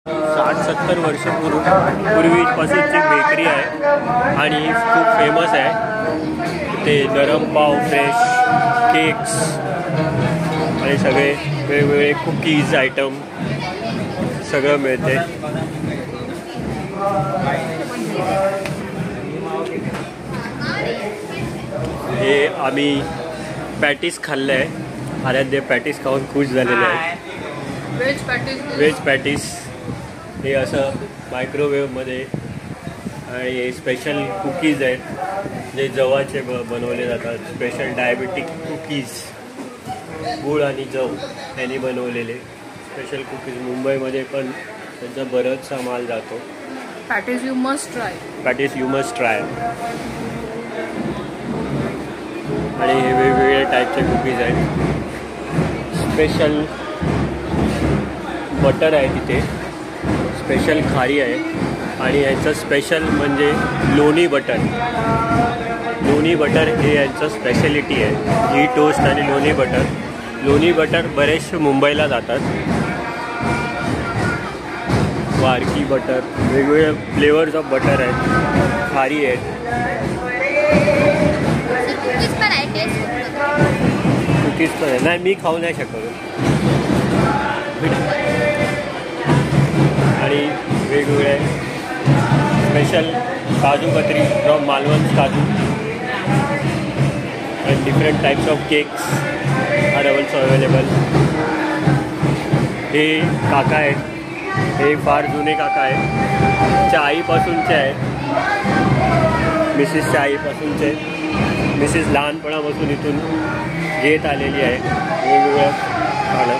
60-70 वर्ष पूर्वीपासूनची बेकरी आहे आणि खूप फेमस आहे। ते गरम पाव, फ्रेश केक्स आणि सगळे वेगवेगळे कुकीज आयटम सगळं मिळते। हे आम्ही पॅटीस खाल्लं आहे। आराध्य पॅटीस खाऊन खुश झालेले आहे। व्हेज पॅटीस हे असं मायक्रोवेव्हमध्ये आणि हे स्पेशल कुकीज आहेत जे जवाचे बनवले जातात। स्पेशल डायबेटिक कुकीज, गूळ आणि जव यांनी बनवलेले स्पेशल कुकीज। मुंबईमध्ये पण त्यांचा बराचसा माल जातो। Patties you must try. Patties you must try. आणि हे वेगवेगळे टाईपचे कुकीज आहेत। स्पेशल बटर आहे तिथे, स्पेशल खारी आहे आणि यांचं स्पेशल म्हणजे लोणी बटर। लोणी बटर हे यांचं स्पेशलिटी आहे। घी टोस्ट आणि लोणी बटर। लोणी बटर बरेचसे मुंबईला जातात। वारकी बटर, वेगवेगळे फ्लेवर्स ऑफ बटर आहेत, खारी आहेत। कुकीज पण आहे। नाही, मी खाऊ नाही शकतो। आणि वेगवेगळे स्पेशल काजू कतरी फ्रॉम मालवण काजू and different types of cakes are also available। हे काका आहेत, हे फार जुने काका आहेत, च्या आईपासूनचे आहेत, मिसेसच्या आईपासूनचे। मिसेस लहानपणापासून इथून घेत आलेली आहे वेगवेगळं खाणं।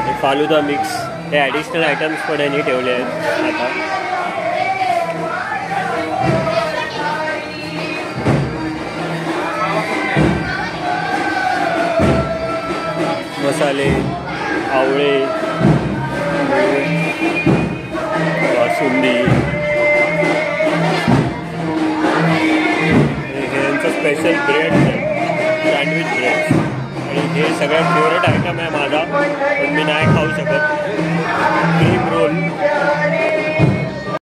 हे फालुदा मिक्स, हे ॲडिशनल आयटम्स पण यांनी ठेवले आहेत आता। मसाले, आवळे, बासुंदी, हे यांचं स्पेशल ब्रेड आहे, सँडविच ब्रेड। आणि हे सगळ्यात फेवरेट आयटम आहे माझा, पण मी नाही खाऊ शकत, क्रीम रोल।